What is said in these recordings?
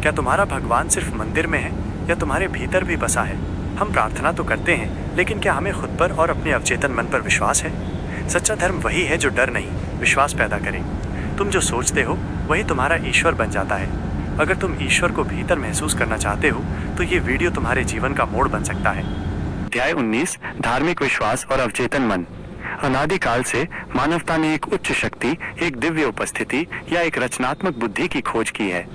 क्या तुम्हारा भगवान सिर्फ मंदिर में है या तुम्हारे भीतर भी बसा है? हम प्रार्थना तो करते हैं, लेकिन क्या हमें खुद पर और अपने अवचेतन मन पर विश्वास है? सच्चा धर्म वही है जो डर नहीं, विश्वास पैदा करे। तुम जो सोचते हो वही तुम्हारा ईश्वर बन जाता है। अगर तुम ईश्वर को भीतर महसूस करना चाहते हो तो ये वीडियो तुम्हारे जीवन का मोड़ बन सकता है। अध्याय 19 धार्मिक विश्वास और अवचेतन मन। अनादिकाल से मानवता ने एक उच्च शक्ति, एक दिव्य उपस्थिति या एक रचनात्मक बुद्धि की खोज की है।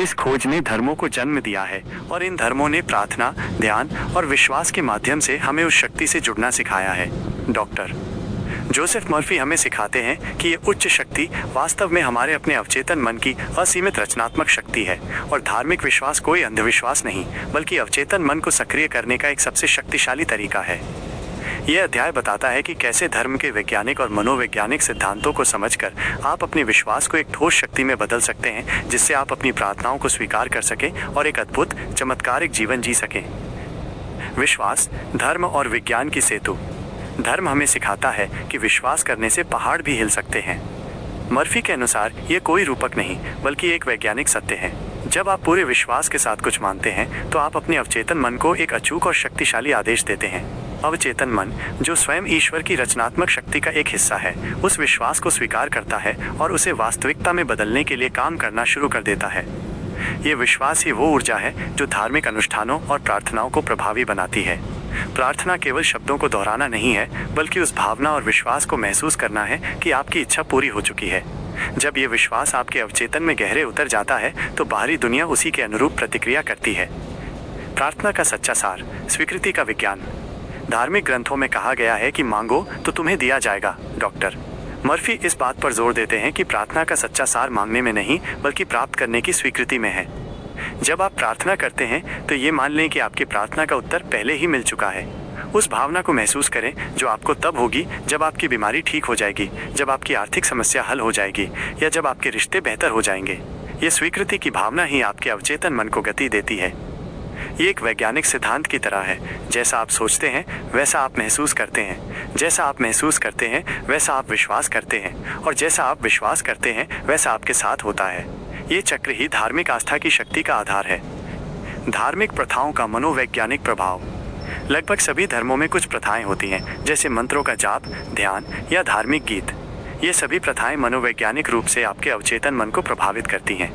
इस खोज ने धर्मों को जन्म दिया है और इन धर्मों ने प्रार्थना, ध्यान और विश्वास के माध्यम से हमें उस शक्ति से जुड़ना सिखाया है। डॉक्टर जोसेफ मर्फी हमें सिखाते हैं कि ये उच्च शक्ति वास्तव में हमारे अपने अवचेतन मन की असीमित रचनात्मक शक्ति है और धार्मिक विश्वास कोई अंधविश्वास नहीं, बल्कि अवचेतन मन को सक्रिय करने का एक सबसे शक्तिशाली तरीका है। यह अध्याय बताता है कि कैसे धर्म के वैज्ञानिक और मनोवैज्ञानिक सिद्धांतों को समझकर आप अपने विश्वास को एक ठोस शक्ति में बदल सकते हैं, जिससे आप अपनी प्रार्थनाओं को स्वीकार कर सकें और एक अद्भुत चमत्कारिक जीवन जी सकें। विश्वास, धर्म और विज्ञान की सेतु। धर्म हमें सिखाता है कि विश्वास करने से पहाड़ भी हिल सकते हैं। मर्फी के अनुसार ये कोई रूपक नहीं, बल्कि एक वैज्ञानिक सत्य है। जब आप पूरे विश्वास के साथ कुछ मानते हैं तो आप अपने अवचेतन मन को एक अचूक और शक्तिशाली आदेश देते हैं। अवचेतन मन, जो स्वयं ईश्वर की रचनात्मक शक्ति का एक हिस्सा है, उस विश्वास को स्वीकार करता है और उसे वास्तविकता में बदलने के लिए काम करना शुरू कर देता है। ये विश्वास ही वो ऊर्जा है जो धार्मिक अनुष्ठानों और प्रार्थनाओं को प्रभावी बनाती है। प्रार्थना केवल शब्दों को दोहराना नहीं है, बल्कि उस भावना और विश्वास को महसूस करना है कि आपकी इच्छा पूरी हो चुकी है। जब ये विश्वास आपके अवचेतन में गहरे उतर जाता है तो बाहरी दुनिया उसी के अनुरूप प्रतिक्रिया करती है। प्रार्थना का सच्चा सार, स्वीकृति का विज्ञान। धार्मिक ग्रंथों में कहा गया है कि मांगो तो तुम्हें दिया जाएगा। डॉक्टर मर्फी इस बात पर जोर देते हैं कि प्रार्थना का सच्चा सार मांगने में नहीं, बल्कि प्राप्त करने की स्वीकृति में है। जब आप प्रार्थना करते हैं तो ये मान लें कि आपकी प्रार्थना का उत्तर पहले ही मिल चुका है। उस भावना को महसूस करें जो आपको तब होगी जब आपकी बीमारी ठीक हो जाएगी, जब आपकी आर्थिक समस्या हल हो जाएगी या जब आपके रिश्ते बेहतर हो जाएंगे। ये स्वीकृति की भावना ही आपके अवचेतन मन को गति देती है। ये एक वैज्ञानिक सिद्धांत की तरह है, जैसा आप सोचते हैं वैसा आप महसूस करते हैं, जैसा आप महसूस करते हैं वैसा आप विश्वास करते हैं और जैसा आप विश्वास करते हैं वैसा आपके साथ होता है। ये चक्र ही धार्मिक आस्था की शक्ति का आधार है। धार्मिक प्रथाओं का मनोवैज्ञानिक प्रभाव। लगभग सभी धर्मों में कुछ प्रथाएं होती हैं, जैसे मंत्रों का जाप, ध्यान या धार्मिक गीत। ये सभी प्रथाएं मनोवैज्ञानिक रूप से आपके अवचेतन मन को प्रभावित करती हैं।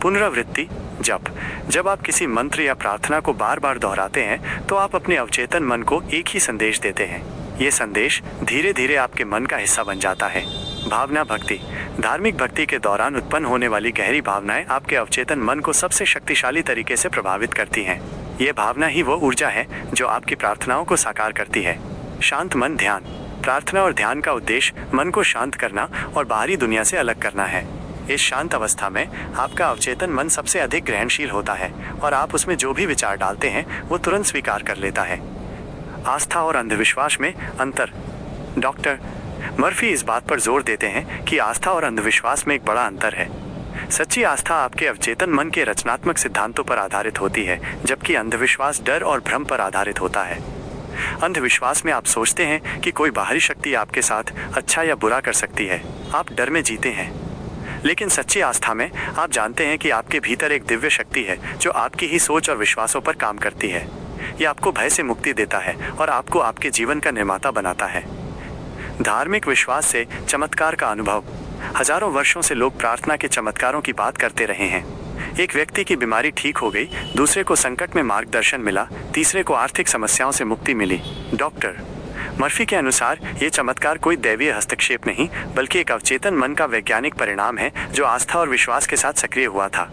पुनरावृत्ति, जप। जब आप किसी मंत्र या प्रार्थना को बार बार दोहराते हैं तो आप अपने अवचेतन मन को एक ही संदेश देते हैं। ये संदेश धीरे धीरे आपके मन का हिस्सा बन जाता है। भावना भक्ति। धार्मिक भक्ति के दौरान उत्पन्न होने वाली गहरी भावनाएं आपके अवचेतन मन को सबसे शक्तिशाली तरीके से प्रभावित करती हैं। ये भावना ही वो ऊर्जा है जो आपकी प्रार्थनाओं को साकार करती है। शांत मन ध्यान। प्रार्थना और ध्यान का उद्देश्य मन को शांत करना और बाहरी दुनिया से अलग करना है। इस शांत अवस्था में आपका अवचेतन मन सबसे अधिक ग्रहणशील होता है और आप उसमें जो भी विचार डालते हैं वो तुरंत स्वीकार कर लेता है। आस्था और अंधविश्वास में अंतर। डॉक्टर मर्फी इस बात पर जोर देते हैं कि आस्था और अंधविश्वास में एक बड़ा अंतर है। सच्ची आस्था आपके अवचेतन मन के रचनात्मक सिद्धांतों पर आधारित होती है, जबकि अंधविश्वास डर और भ्रम पर आधारित होता है। अंधविश्वास में आप सोचते हैं कि कोई बाहरी शक्ति आपके साथ अच्छा या बुरा कर सकती है। आप डर में जीते हैं। लेकिन सच्ची आस्था में आप जानते हैं कि आपके भीतर एक दिव्य शक्ति है जो आपकी ही सोच और विश्वासों पर काम करती है। ये आपको भय से मुक्ति देता है और आपको आपके जीवन का निर्माता बनाता है। धार्मिक विश्वास से चमत्कार का अनुभव। हजारों वर्षों से लोग प्रार्थना के चमत्कारों की बात करते रहे हैं। एक व्यक्ति की बीमारी ठीक हो गई, दूसरे को संकट में मार्गदर्शन मिला, तीसरे को आर्थिक समस्याओं से मुक्ति मिली। डॉक्टर मर्फी के अनुसार ये चमत्कार कोई दैवीय हस्तक्षेप नहीं, बल्कि एक अवचेतन मन का वैज्ञानिक परिणाम है जो आस्था और विश्वास के साथ सक्रिय हुआ था।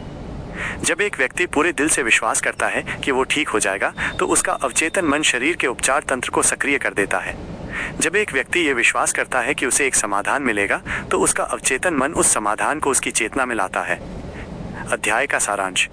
जब एक व्यक्ति पूरे दिल से विश्वास करता है कि वो ठीक हो जाएगा तो उसका अवचेतन मन शरीर के उपचार तंत्र को सक्रिय कर देता है। जब एक व्यक्ति ये विश्वास करता है कि उसे एक समाधान मिलेगा तो उसका अवचेतन मन उस समाधान को उसकी चेतना में लाता है। अध्याय का सारांश।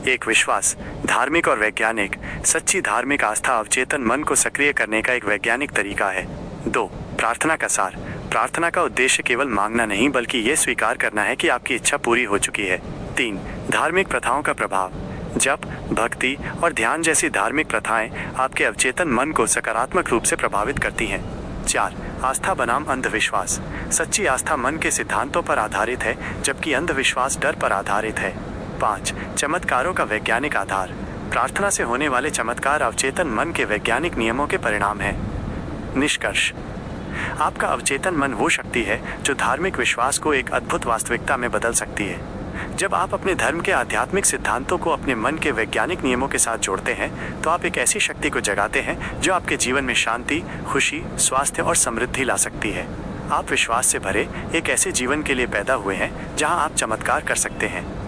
एक विश्वास, धार्मिक और वैज्ञानिक। सच्ची धार्मिक आस्था अवचेतन मन को सक्रिय करने का एक वैज्ञानिक तरीका है। 2. प्रार्थना का सार। प्रार्थना का उद्देश्य केवल मांगना नहीं, बल्कि ये स्वीकार करना है कि आपकी इच्छा पूरी हो चुकी है। 3. धार्मिक प्रथाओं का प्रभाव। जप, भक्ति और ध्यान जैसी धार्मिक प्रथाएं आपके अवचेतन मन को सकारात्मक रूप से प्रभावित करती हैं। 4. आस्था बनाम अंधविश्वास। सच्ची आस्था मन के सिद्धांतों पर आधारित है, जबकि अंधविश्वास डर पर आधारित है। 5. चमत्कारों का वैज्ञानिक आधार. प्रार्थना से होने वाले चमत्कार अवचेतन मन के वैज्ञानिक नियमों के परिणाम हैं. निष्कर्ष. आपका अवचेतन मन वो शक्ति है जो धार्मिक विश्वास को एक अद्भुत वास्तविकता में बदल सकती है. जब आप अपने धर्म के आध्यात्मिक सिद्धांतों को अपने मन के वैज्ञानिक नियमों के साथ जोड़ते हैं तो आप एक ऐसी शक्ति को जगाते हैं जो आपके जीवन में शांति, खुशी, स्वास्थ्य और समृद्धि ला सकती है. आप विश्वास से भरे एक ऐसे जीवन के लिए पैदा हुए हैं जहां आप चमत्कार कर सकते हैं.